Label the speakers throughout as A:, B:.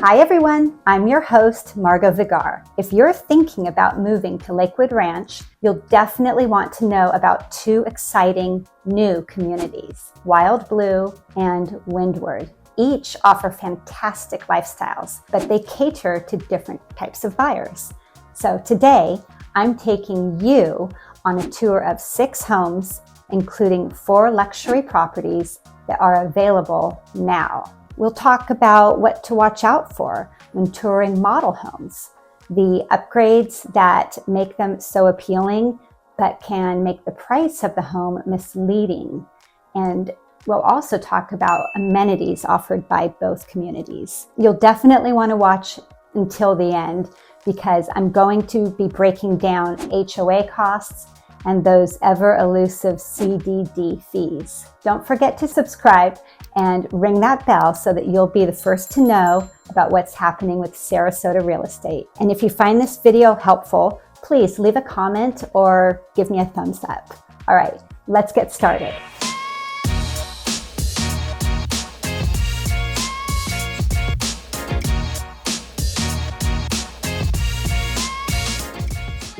A: Hi everyone, I'm your host, Margot Vigar. If you're thinking about moving to Lakewood Ranch, you'll definitely want to know about two exciting new communities, Wild Blue and Windward. Each offer fantastic lifestyles, but they cater to different types of buyers. So today, I'm taking you on a tour of 6 homes, including 4 luxury properties that are available now. We'll talk about what to watch out for when touring model homes, the upgrades that make them so appealing but can make the price of the home misleading. And we'll also talk about amenities offered by both communities. You'll definitely want to watch until the end because I'm going to be breaking down HOA costs and those ever elusive CDD fees. Don't forget to subscribe and ring that bell so that you'll be the first to know about what's happening with Sarasota real estate. And if you find this video helpful, please leave a comment or give me a thumbs up. All right, let's get started.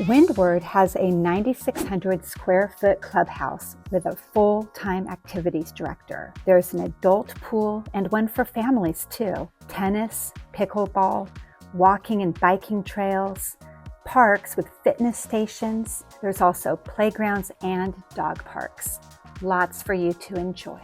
A: Windward has a 9,600 square foot clubhouse with a full-time activities director. There's an adult pool and one for families too. Tennis, pickleball, walking and biking trails, parks with fitness stations. There's also playgrounds and dog parks. Lots for you to enjoy.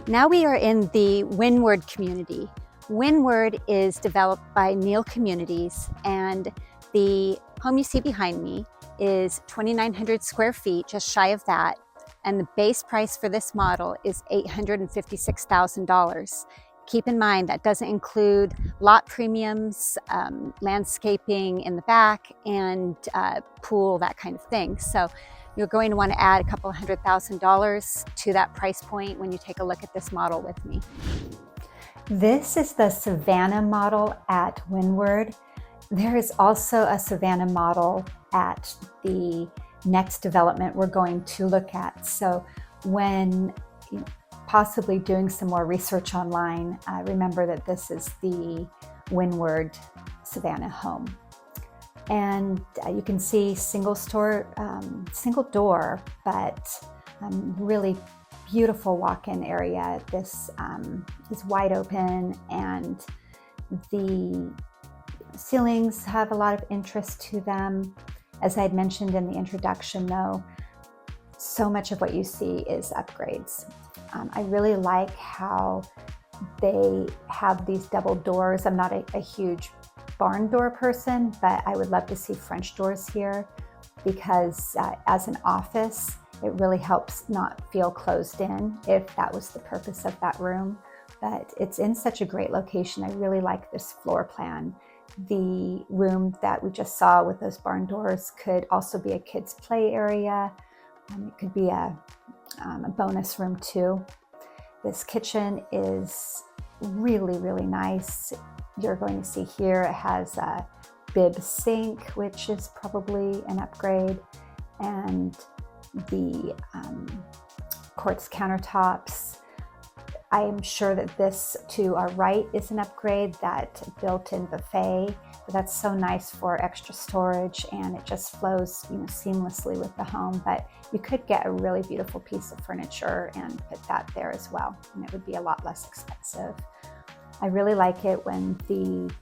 A: Now we are in the Windward community. Windward is developed by Neal Communities, and the home you see behind me is 2,900 square feet, just shy of that. And the base price for this model is $856,000. Keep in mind that doesn't include lot premiums, landscaping in the back, and pool, that kind of thing. So you're going to want to add a couple $100,000 to that price point when you take a look at this model with me. This is the Savannah model at Windward. There is also a Savannah model at the next development we're going to look at. So when possibly doing some more research online, remember that this is the Windward Savannah home. And you can see single door, but really beautiful walk-in area. This is wide open, and the ceilings have a lot of interest to them. As I had mentioned in the introduction though, so much of what you see is upgrades. I really like how they have these double doors. I'm not a huge barn door person, but I would love to see French doors here because as an office, it really helps not feel closed in if that was the purpose of that room. But it's in such a great location. I really like this floor plan. The room that we just saw with those barn doors could also be a kids' play area. It could be a bonus room too. This kitchen is really, really nice. You're going to see here it has a bib sink, which is probably an upgrade, and the quartz countertops. I am sure that this to our right is an upgrade, that built-in buffet, but that's so nice for extra storage, and it just flows seamlessly with the home. But you could get a really beautiful piece of furniture and put that there as well, and it would be a lot less expensive. I really like it when the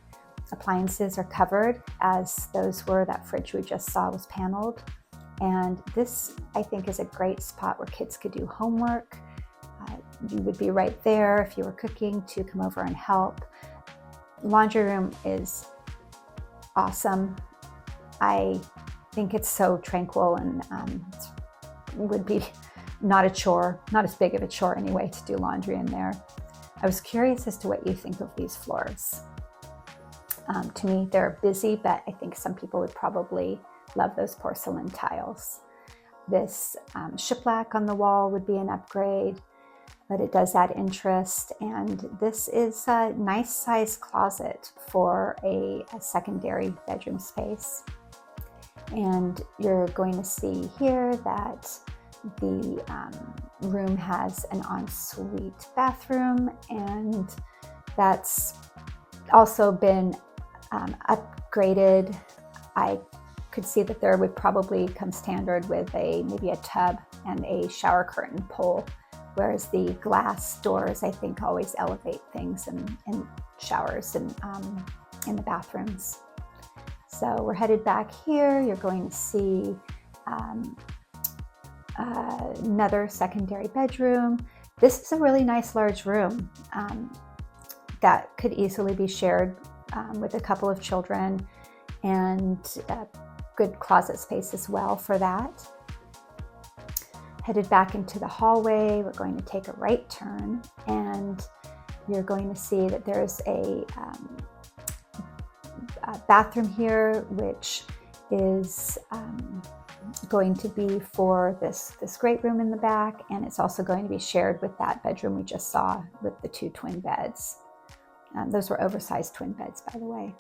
A: appliances are covered, as those were. That fridge we just saw was paneled. And this, I think, is a great spot where kids could do homework. You would be right there if you were cooking to come over and help. Laundry room is awesome. I think it's so tranquil, and it would be not a chore, not as big of a chore anyway, to do laundry in there. I was curious as to what you think of these floors. To me, they're busy, but I think some people would probably love those porcelain tiles. This shiplap on the wall would be an upgrade, but it does add interest. And this is a nice size closet for a secondary bedroom space. And you're going to see here that the room has an ensuite bathroom, and that's also been upgraded. I could see that there would probably come standard with maybe a tub and a shower curtain pole, whereas the glass doors, I think, always elevate things in showers and in the bathrooms. So we're headed back here. You're going to see another secondary bedroom. This is a really nice large room that could easily be shared with a couple of children, and good closet space as well for that. Headed back into the hallway, we're going to take a right turn, and you're going to see that there's a bathroom here, which is going to be for this great room in the back, and it's also going to be shared with that bedroom we just saw with the 2 twin beds. Those were oversized twin beds, by the way.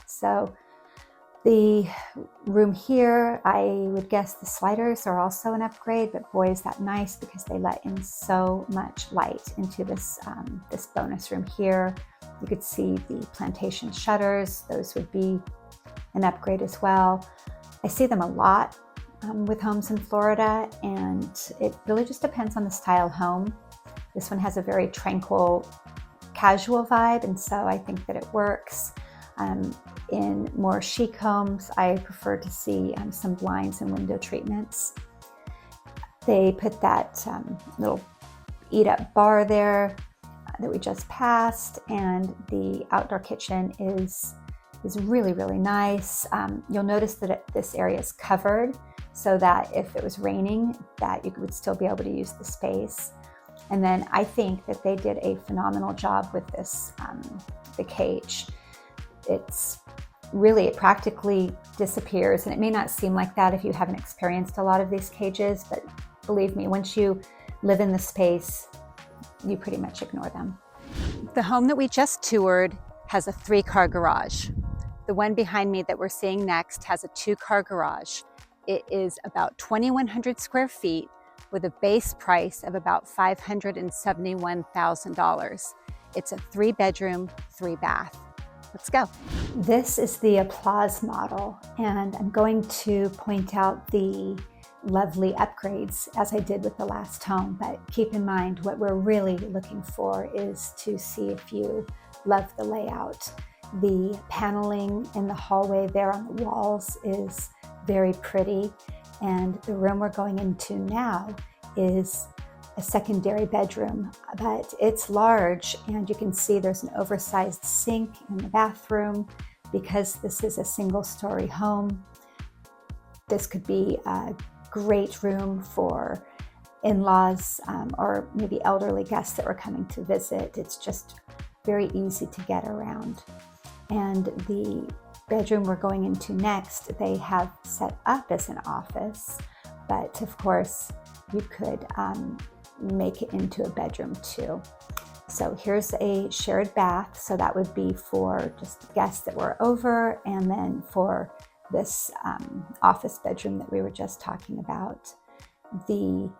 A: So the room here, I would guess the sliders are also an upgrade, but boy, is that nice, because they let in so much light into this bonus room here. You could see the plantation shutters. Those would be an upgrade as well. I see them a lot with homes in Florida, and it really just depends on the style home. This one has a very tranquil, casual vibe, and so I think that it works. In more chic homes, I prefer to see some blinds and window treatments. They put that little eat-up bar there that we just passed, and the outdoor kitchen is really, really nice. You'll notice that this area is covered so that if it was raining, that you would still be able to use the space. And then I think that they did a phenomenal job with this, the cage. It practically disappears, and it may not seem like that if you haven't experienced a lot of these cages, but believe me, once you live in the space, you pretty much ignore them. The home that we just toured has a 3-car garage. The one behind me that we're seeing next has a 2-car garage. It is about 2,100 square feet with a base price of about $571,000. It's a 3-bedroom, 3-bath. Let's go. This is the Applause model, and I'm going to point out the lovely upgrades as I did with the last home, but keep in mind what we're really looking for is to see if you love the layout. The paneling in the hallway there on the walls is very pretty, and the room we're going into now is a secondary bedroom, but it's large, and you can see there's an oversized sink in the bathroom. Because this is a single-story home, this could be a great room for in-laws or maybe elderly guests that were coming to visit. It's just very easy to get around. And the bedroom we're going into next, they have set up as an office, but of course you could make it into a bedroom too. So here's a shared bath, so that would be for just guests that were over, and then for this office bedroom that we were just talking about. The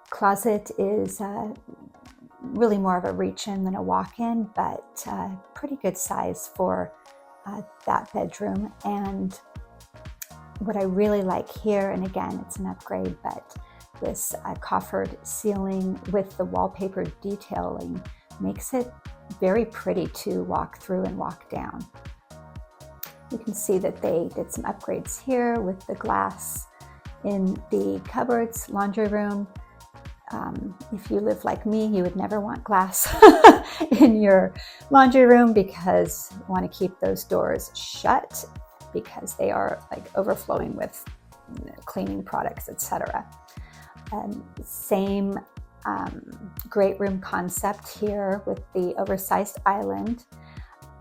A: closet is really more of a reach-in than a walk-in, but pretty good size for that bedroom. And what I really like here, and again, it's an upgrade, but this coffered ceiling with the wallpaper detailing makes it very pretty to walk through and walk down. You can see that they did some upgrades here with the glass in the cupboards, laundry room. If you live like me, you would never want glass in your laundry room because you want to keep those doors shut because they are like overflowing with cleaning products, etc. Same great room concept here with the oversized island.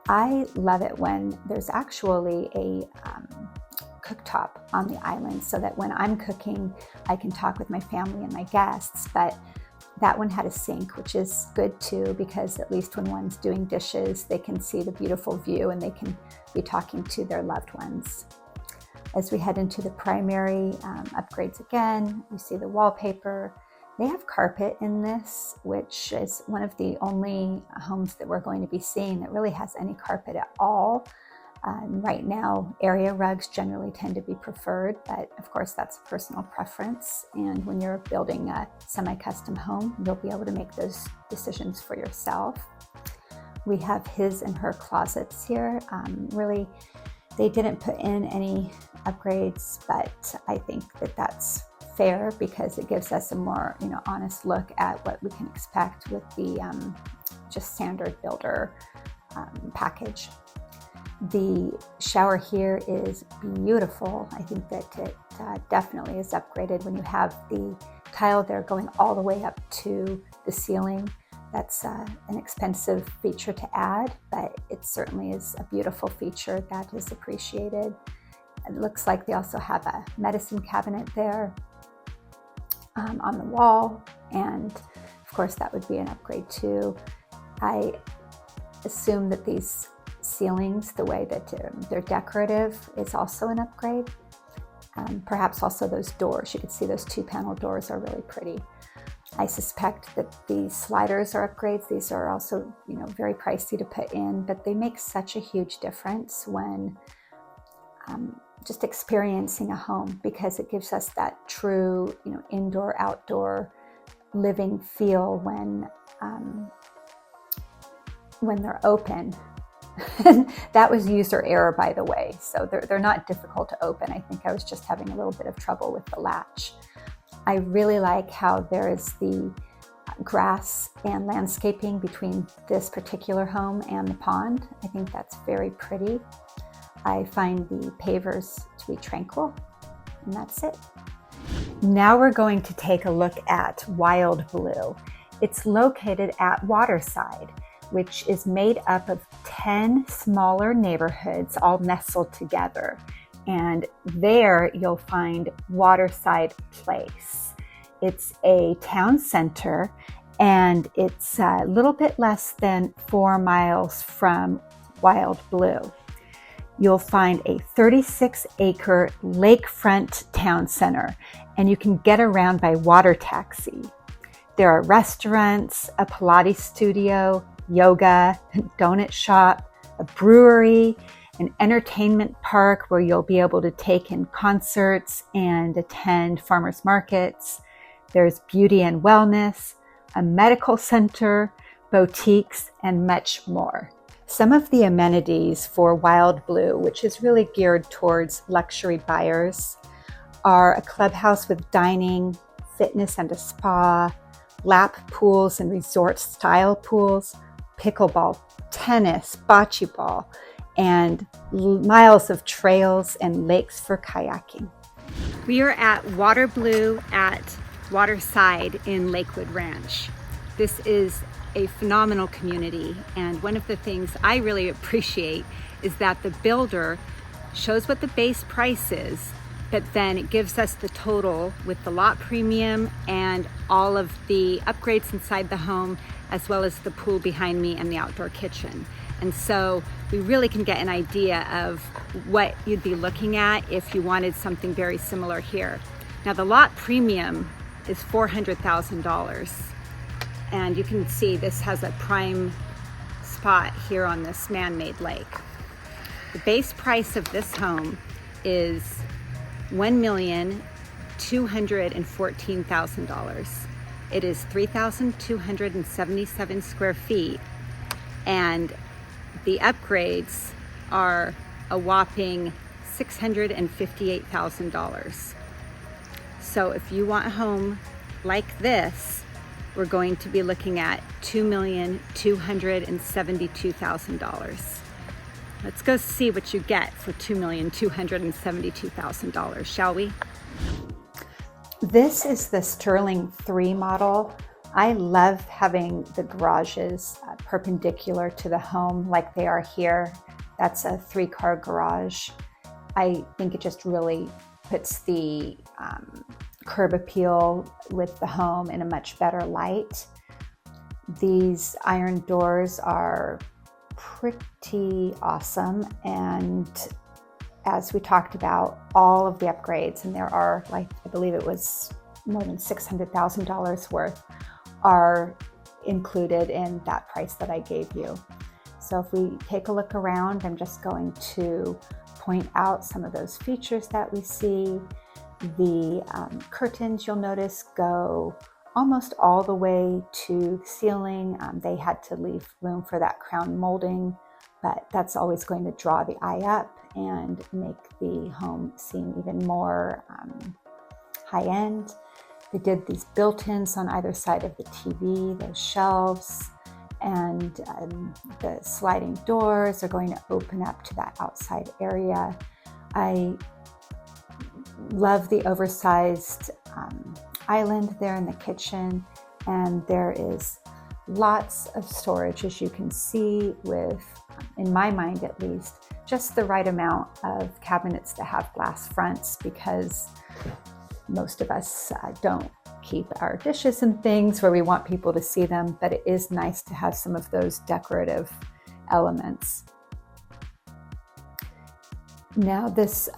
A: I love it when there's actually a cooktop on the island so that when I'm cooking, I can talk with my family and my guests, but that one had a sink, which is good too, because at least when one's doing dishes, they can see the beautiful view and they can be talking to their loved ones. As we head into the primary upgrades again, you see the wallpaper, They have carpet in this, which is one of the only homes that we're going to be seeing that really has any carpet at all. Right now, area rugs generally tend to be preferred, but of course that's a personal preference. And when you're building a semi-custom home, you'll be able to make those decisions for yourself. We have his and her closets here. Really, they didn't put in any upgrades, but I think that that's fair because it gives us a more, honest look at what we can expect with the just standard builder package. The shower here is beautiful. I think that it definitely is upgraded when you have the tile there going all the way up to the ceiling. That's an expensive feature to add, but it certainly is a beautiful feature that is appreciated. It looks like they also have a medicine cabinet there on the wall, and of course that would be an upgrade too. I assume that these ceilings, the way that they're decorative, is also an upgrade. Perhaps also those doors. You can see those 2-panel doors are really pretty. I suspect that the sliders are upgrades. These are also, very pricey to put in, but they make such a huge difference when just experiencing a home, because it gives us that true, indoor, outdoor living feel when they're open. That was user error, by the way, so they're not difficult to open. I think I was just having a little bit of trouble with the latch. I really like how there is the grass and landscaping between this particular home and the pond. I think that's very pretty. I find the pavers to be tranquil, and that's it. Now we're going to take a look at Wild Blue. It's located at Waterside, which is made up of 10 smaller neighborhoods all nestled together. And there you'll find Waterside Place. It's a town center, and it's a little bit less than 4 miles from Wild Blue. You'll find a 36-acre lakefront town center, and you can get around by water taxi. There are restaurants, a Pilates studio, yoga, donut shop, a brewery, an entertainment park where you'll be able to take in concerts and attend farmers markets. There's beauty and wellness, a medical center, boutiques, and much more. Some of the amenities for Wild Blue, which is really geared towards luxury buyers, are a clubhouse with dining, fitness and a spa, lap pools and resort-style pools, pickleball, tennis, bocce ball, and miles of trails and lakes for kayaking. We are at Water Blue at Waterside in Lakewood Ranch. This is a phenomenal community, and one of the things I really appreciate is that the builder shows what the base price is, but then it gives us the total with the lot premium and all of the upgrades inside the home, as well as the pool behind me and the outdoor kitchen. And so we really can get an idea of what you'd be looking at if you wanted something very similar here. Now the lot premium is $400,000. And you can see this has a prime spot here on this man-made lake. The base price of this home is $1,214,000. It is 3,277 square feet, and the upgrades are a whopping $658,000. So if you want a home like this, we're going to be looking at $2,272,000. Let's go see what you get for $2,272,000, shall we? This is the Sterling 3 model. I love having the garages perpendicular to the home like they are here. That's a 3-car garage. I think it just really puts the curb appeal with the home in a much better light. These iron doors are pretty awesome, and as we talked about, all of the upgrades, and there are, like, I believe it was more than $600,000 worth are included in that price that I gave you. So if we take a look around, I'm just going to point out some of those features that we see. The curtains, you'll notice, go almost all the way to the ceiling. They had to leave room for that crown molding, but that's always going to draw the eye up and make the home seem even more high-end. They did these built-ins on either side of the TV, those shelves, and the sliding doors are going to open up to that outside area. I love the oversized island there in the kitchen, and there is lots of storage, as you can see, with, in my mind at least, just the right amount of cabinets that have glass fronts, because most of us don't keep our dishes and things where we want people to see them, but it is nice to have some of those decorative elements. Now this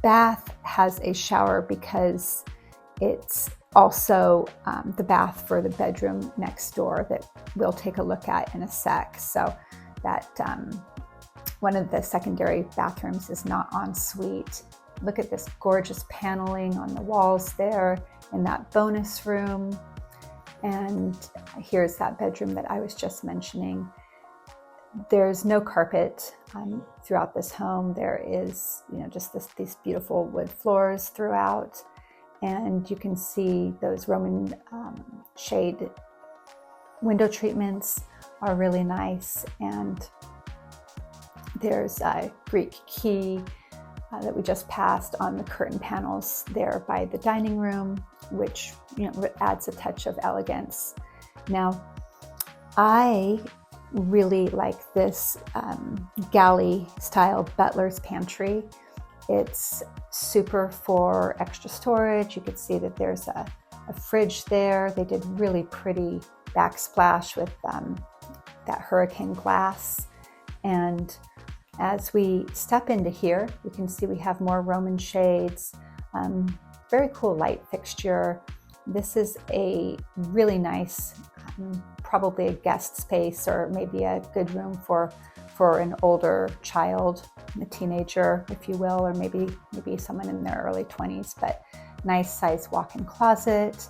A: bath has a shower because it's also the bath for the bedroom next door that we'll take a look at in a sec. So that one of the secondary bathrooms is not en suite. Look at this gorgeous paneling on the walls there in that bonus room. And here's that bedroom that I was just mentioning. There's no carpet throughout this home. There is, just these beautiful wood floors throughout. And you can see those Roman shade window treatments are really nice. And there's a Greek key that we just passed on the curtain panels there by the dining room, which adds a touch of elegance. Now, I really like this galley style butler's pantry. It's super for extra storage. You can see that there's a fridge there. They did really pretty backsplash with that hurricane glass. And as we step into here, you can see we have more Roman shades, very cool light fixture. This is a really nice, probably a guest space, or maybe a good room for an older child, a teenager, if you will, or maybe someone in their early 20s, but nice size walk-in closet.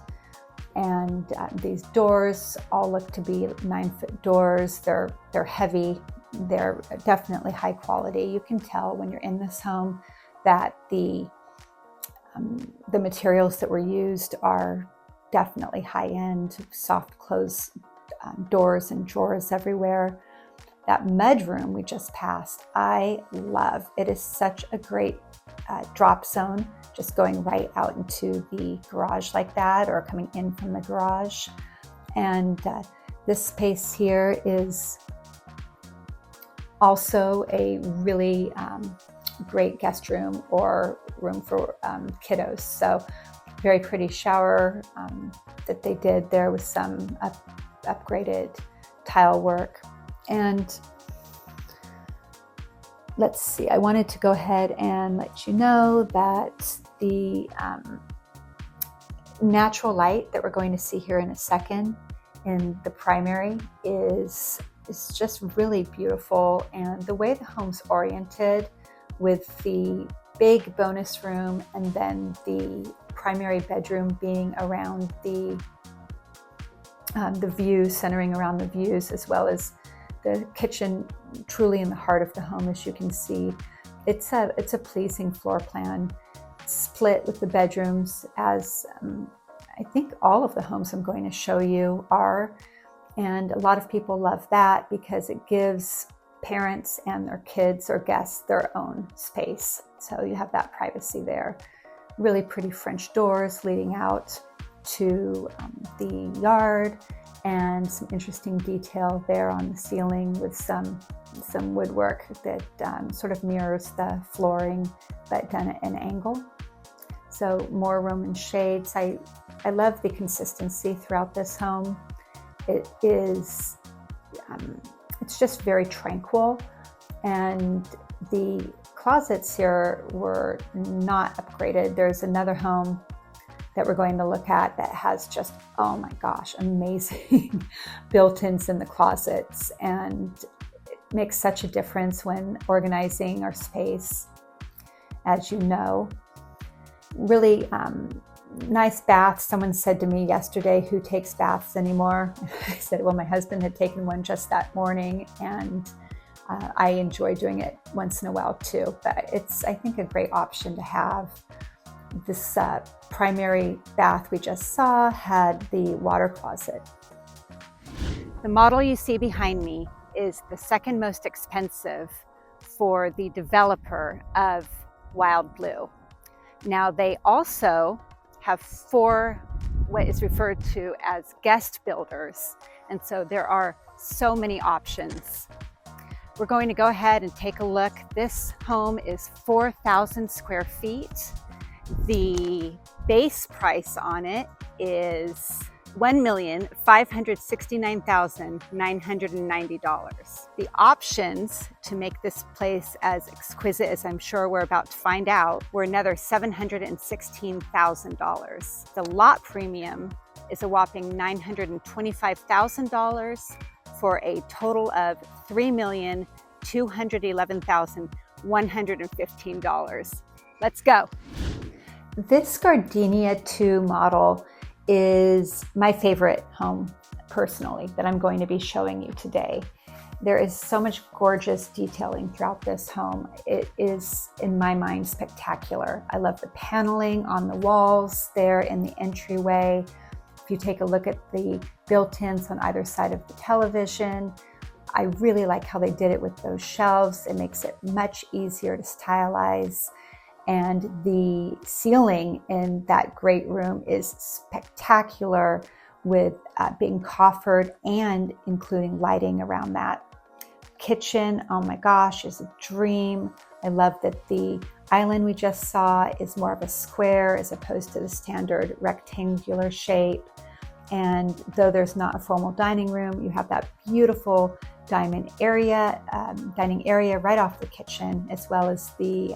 A: And these doors all look to be 9-foot doors. They're heavy. They're definitely high quality. You can tell when you're in this home that the materials that were used are definitely high-end, soft close doors and drawers everywhere. That mudroom we just passed, I love. It is such a great drop zone, just going right out into the garage like that, or coming in from the garage. And this space here is also a really great guest room or room for kiddos. So very pretty shower that they did there with some upgraded tile work. And let's see, I wanted to go ahead and let you know that the natural light that we're going to see here in a second in the primary is just really beautiful. And the way the home's oriented, with the big bonus room and then the primary bedroom being around the views, centering around the views, as well as the kitchen truly in the heart of the home, as you can see. It's a pleasing floor plan, split with the bedrooms, as I think all of the homes I'm going to show you are. And a lot of people love that because it gives parents and their kids or guests their own space. So you have that privacy there. Really pretty French doors leading out to the yard, and some interesting detail there on the ceiling with some woodwork that sort of mirrors the flooring, but done at an angle. So more Roman shades. I love the consistency throughout this home. It is, it's just very tranquil, and the closets here were not upgraded. There's another home
B: that we're going to look at that has just, oh my gosh, amazing built-ins in the closets, and it makes such a difference when organizing our space, as you know. Really nice bath. Someone said to me yesterday, who takes baths anymore? I said, well, my husband had taken one just that morning, and I enjoy doing it once in a while too, but it's, I think, a great option to have. This primary bath we just saw had the water closet.
A: The model you see behind me is the second most expensive for the developer of Wild Blue. Now, they also have 4 what is referred to as guest builders, and so there are so many options. We're going to go ahead and take a look. This home is 4,000 square feet. The base price on it is $1,569,990. The options to make this place as exquisite as I'm sure we're about to find out were another $716,000. The lot premium is a whopping $925,000 for a total of $3,211,115. Let's go.
B: This Gardenia 2 model is my favorite home, personally, that I'm going to be showing you today. There is so much gorgeous detailing throughout this home. It is, in my mind, spectacular. I love the paneling on the walls there in the entryway. If you take a look at the built-ins on either side of the television, I really like how they did it with those shelves. It makes it much easier to stylize. And the ceiling in that great room is spectacular, with being coffered and including lighting around that. Kitchen, oh my gosh, is a dream. I love that the island we just saw is more of a square as opposed to the standard rectangular shape. And though there's not a formal dining room, you have that beautiful dining area right off the kitchen, as well as the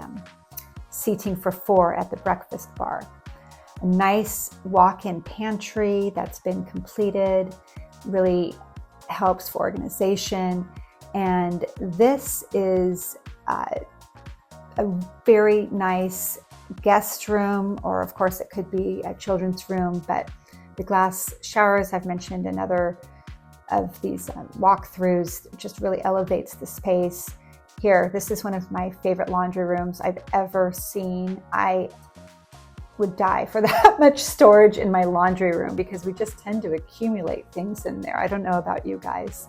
B: seating for 4 at the breakfast bar. A nice walk-in pantry that's been completed, really helps for organization. And this is a very nice guest room, or of course it could be a children's room, but the glass showers I've mentioned in other of these walkthroughs just really elevates the space. Here, this is one of my favorite laundry rooms I've ever seen. I would die for that much storage in my laundry room because we just tend to accumulate things in there. I don't know about you guys.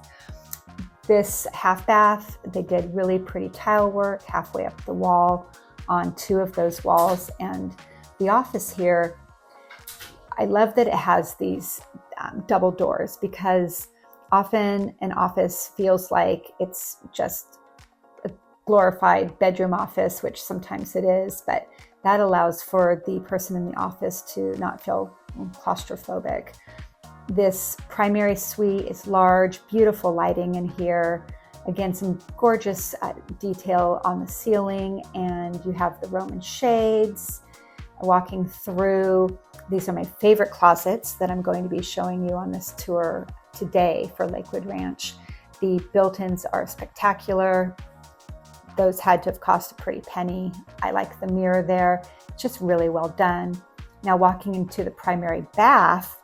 B: This half bath, they did really pretty tile work halfway up the wall on 2 of those walls. And the office here, I love that it has these double doors, because often an office feels like it's just a glorified bedroom office, which sometimes it is, but that allows for the person in the office to not feel claustrophobic. This primary suite is large, beautiful lighting in here. Again, some gorgeous detail on the ceiling, and you have the Roman shades. Walking through, these are my favorite closets that I'm going to be showing you on this tour today for Lakewood Ranch. The built-ins are spectacular. Those had to have cost a pretty penny. I like the mirror there. It's just really well done. Now walking into the primary bath,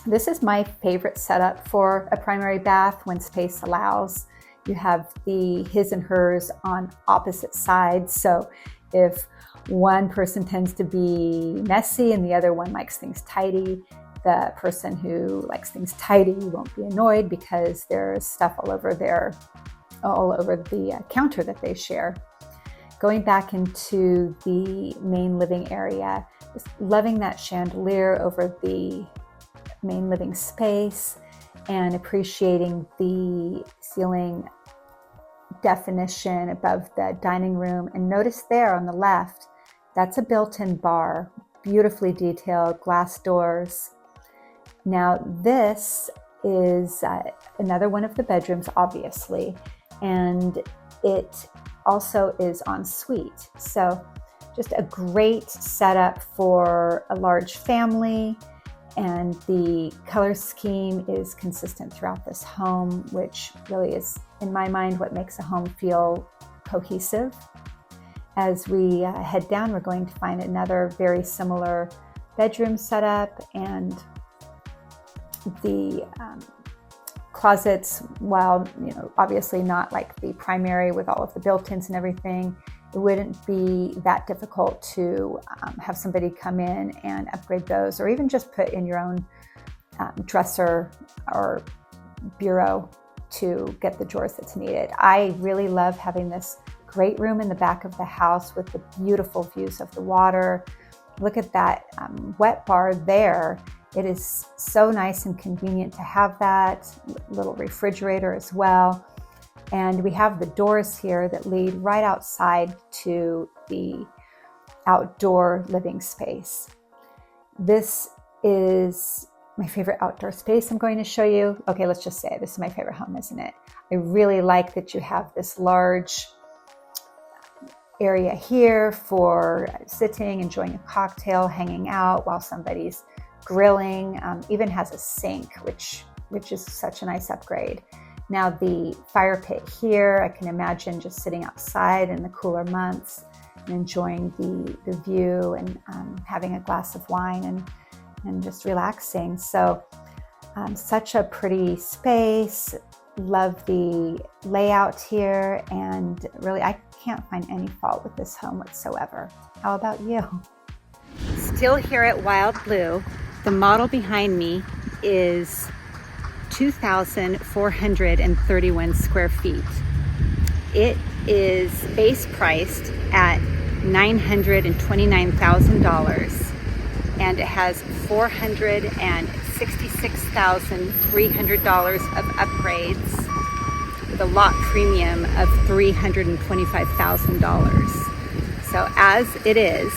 B: this is my favorite setup for a primary bath when space allows. You have the his and hers on opposite sides. So if one person tends to be messy and the other one likes things tidy, the person who likes things tidy won't be annoyed because there's stuff all over the counter that they share. Going back into the main living area, just loving that chandelier over the main living space and appreciating the ceiling definition above the dining room. And notice there on the left, that's a built-in bar, beautifully detailed, glass doors. Now this is another one of the bedrooms, obviously, and it also is en suite. So just a great setup for a large family. And the color scheme is consistent throughout this home, which really is, in my mind, what makes a home feel cohesive. As we head down, we're going to find another very similar bedroom setup, and the closets, while obviously not like the primary with all of the built-ins and everything, it wouldn't be that difficult to have somebody come in and upgrade those, or even just put in your own dresser or bureau to get the drawers that's needed. I really love having this great room in the back of the house with the beautiful views of the water. Look at that wet bar there. It is so nice and convenient to have that little refrigerator as well. And we have the doors here that lead right outside to the outdoor living space. This is my favorite outdoor space I'm going to show you. Okay, let's just say this is my favorite home, isn't it? I really like that you have this large area here for sitting, enjoying a cocktail, hanging out while somebody's grilling. Even has a sink, which is such a nice upgrade. Now the fire pit here, I can imagine just sitting outside in the cooler months and enjoying the view and having a glass of wine and just relaxing. So such a pretty space. Love the layout here, and really I can't find any fault with this home whatsoever. How about you?
A: Still here at Wild Blue. The model behind me is 2,431 square feet. It is base priced at $929,000, and it has $466,300 of upgrades with a lot premium of $325,000. So as it is,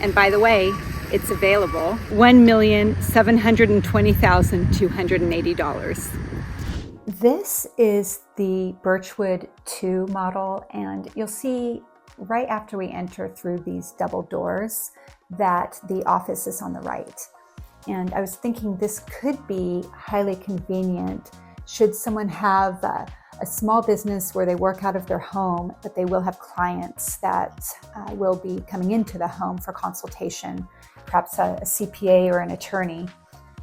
A: and by the way, it's available, $1,720,280.
B: This is the Birchwood 2 model, and you'll see right after we enter through these double doors that the office is on the right. And I was thinking this could be highly convenient should someone have a small business where they work out of their home, but they will have clients that will be coming into the home for consultation, perhaps a CPA or an attorney.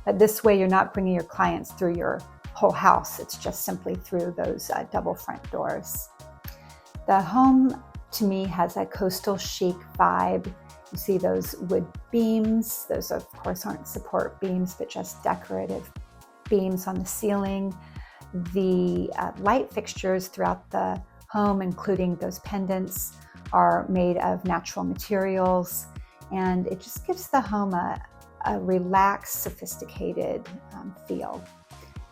B: But this way you're not bringing your clients through your whole house. It's just simply through those double front doors. The home to me has a coastal chic vibe. You see those wood beams. Those of course aren't support beams, but just decorative beams on the ceiling. The light fixtures throughout the home, including those pendants, are made of natural materials, and it just gives the home a relaxed, sophisticated feel.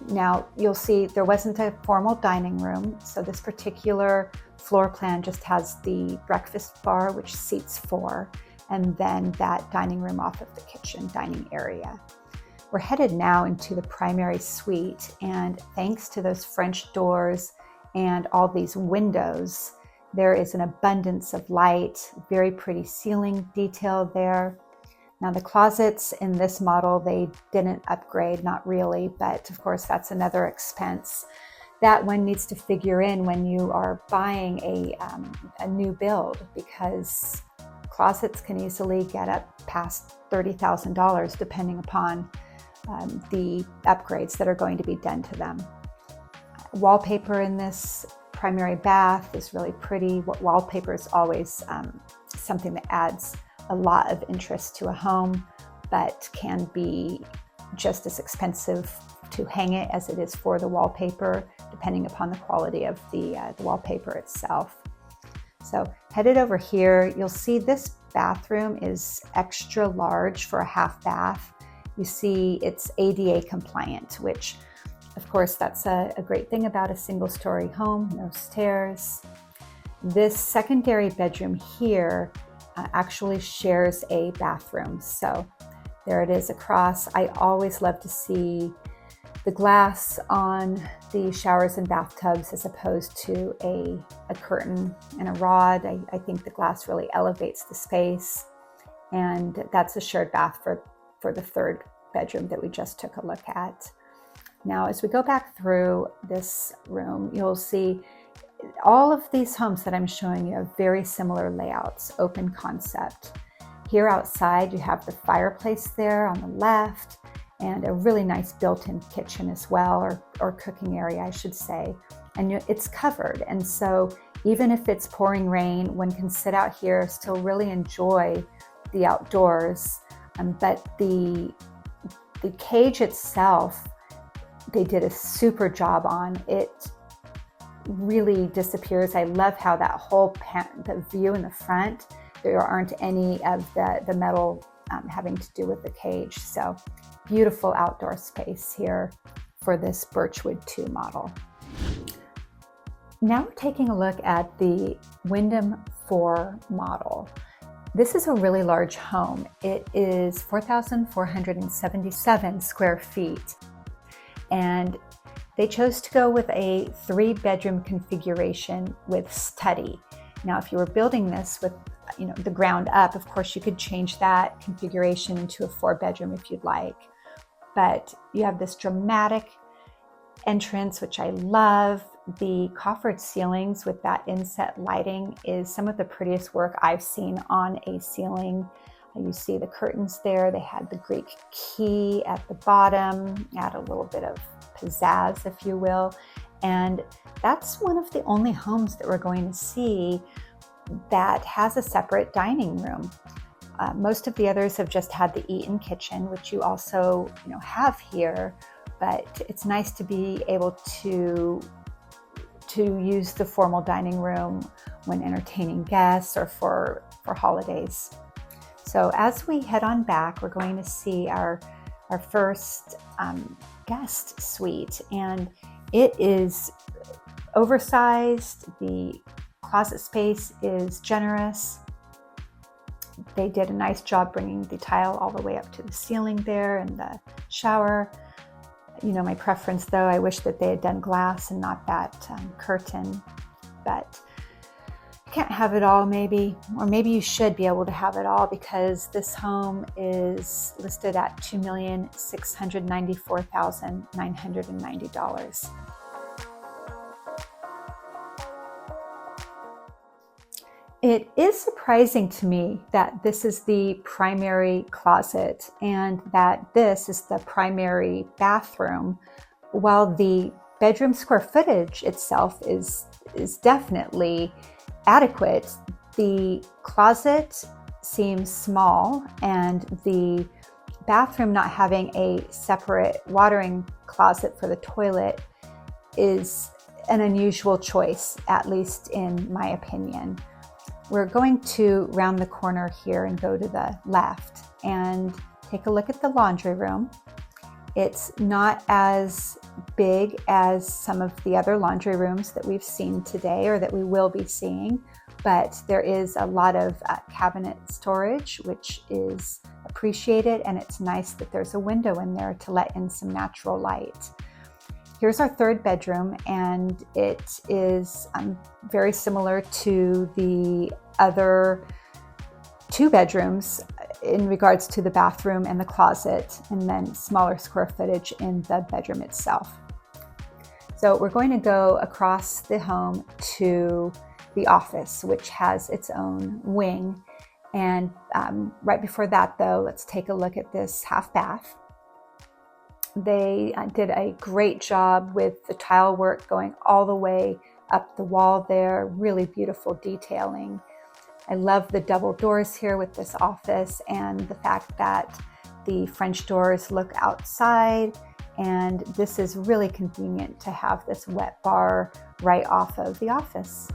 B: Now, you'll see there wasn't a formal dining room, so this particular floor plan just has the breakfast bar, which seats 4, and then that dining room off of the kitchen dining area. We're headed now into the primary suite, and thanks to those French doors and all these windows, there is an abundance of light, very pretty ceiling detail there. Now the closets in this model, they didn't upgrade, not really, but of course that's another expense that one needs to figure in when you are buying a new build, because closets can easily get up past $30,000 depending upon the upgrades that are going to be done to them. Wallpaper in this primary bath is really pretty. Wallpaper is always something that adds a lot of interest to a home, but can be just as expensive to hang it as it is for the wallpaper, depending upon the quality of the wallpaper itself. So headed over here, you'll see this bathroom is extra large for a half bath. You see it's ADA compliant, which of course that's a great thing about a single-story home, no stairs. This secondary bedroom here actually shares a bathroom. So there it is across. I always love to see The glass on the showers and bathtubs as opposed to a curtain and a rod. I think the glass really elevates the space. And that's a shared bath for the third bedroom that we just took a look at. Now, as we go back through this room, you'll see all of these homes that I'm showing you have very similar layouts, open concept. Here outside, you have the fireplace there on the left, and a really nice built-in kitchen as well, or cooking area, I should say. And it's covered, and so even if it's pouring rain, one can sit out here, still really enjoy the outdoors. But the cage itself, they did a super job on. It really disappears. I love how that whole the view in the front, there aren't any of the metal having to do with the cage. So beautiful outdoor space here for this Birchwood 2 model. Now we're taking a look at the Wyndham 4 model. This is a really large home. It is 4,477 square feet. And they chose to go with a 3-bedroom configuration with study. Now, if you were building this with the ground up, of course, you could change that configuration into a 4-bedroom if you'd like. But you have this dramatic entrance, which I love. The coffered ceilings with that inset lighting is some of the prettiest work I've seen on a ceiling. You see the curtains there. They had the Greek key at the bottom, add a little bit of pizzazz, if you will. And that's one of the only homes that we're going to see that has a separate dining room. Most of the others have just had the eat-in kitchen, which you also have here, but it's nice to be able to use the formal dining room when entertaining guests or for holidays. So as we head on back, we're going to see our first guest suite, and it is oversized. The closet space is generous. They did a nice job bringing the tile all the way up to the ceiling there and the shower. My preference though, I wish that they had done glass and not that curtain, but you can't have it all maybe, or maybe you should be able to have it all, because this home is listed at $2,694,990. It is surprising to me that this is the primary closet and that this is the primary bathroom, while the bedroom square footage itself is definitely adequate. The closet seems small, and the bathroom not having a separate watering closet for the toilet is an unusual choice, at least in my opinion. We're going to round the corner here and go to the left and take a look at the laundry room. It's not as big as some of the other laundry rooms that we've seen today or that we will be seeing, but there is a lot of cabinet storage, which is appreciated, and it's nice that there's a window in there to let in some natural light. Here's our third bedroom, and it is very similar to the other 2 bedrooms in regards to the bathroom and the closet, and then smaller square footage in the bedroom itself. So we're going to go across the home to the office, which has its own wing. And right before that though, let's take a look at this half bath. They did a great job with the tile work going all the way up the wall there. Really beautiful detailing. I love the double doors here with this office, and the fact that the French doors look outside, and this is really convenient to have this wet bar right off of the office.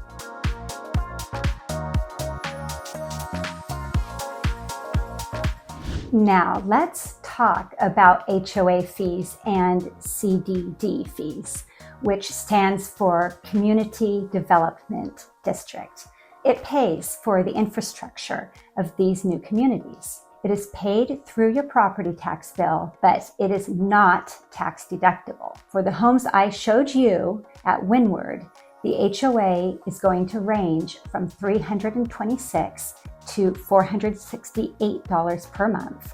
A: Now let's talk about HOA fees and CDD fees, which stands for Community Development District. It pays for the infrastructure of these new communities.
B: It is paid through your property tax bill, but it is not tax deductible. For the homes I showed you at Windward, the HOA is going to range from $326 to $468 per month,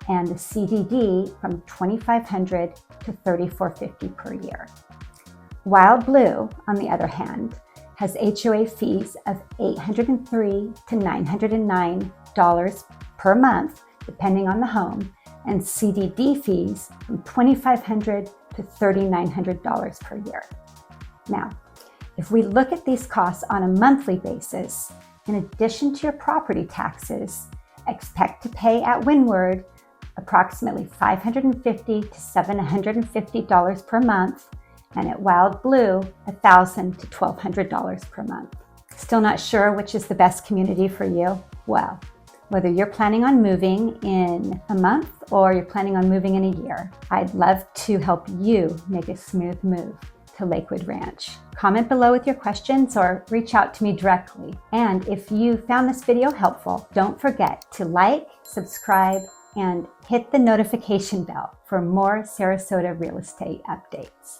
B: and the CDD from $2,500 to $3,450 per year. Wild Blue, on the other hand, has HOA fees of $803 to $909 per month, depending on the home, and CDD fees from $2,500 to $3,900 per year. Now, if we look at these costs on a monthly basis, in addition to your property taxes, expect to pay at Windward approximately $550 to $750 per month, and at Wild Blue, $1,000 to $1,200 per month. Still not sure which is the best community for you? Well, whether you're planning on moving in a month or you're planning on moving in a year, I'd love to help you make a smooth move to Lakewood Ranch. Comment below with your questions or reach out to me directly. And if you found this video helpful, don't forget to like, subscribe, and hit the notification bell for more Sarasota real estate updates.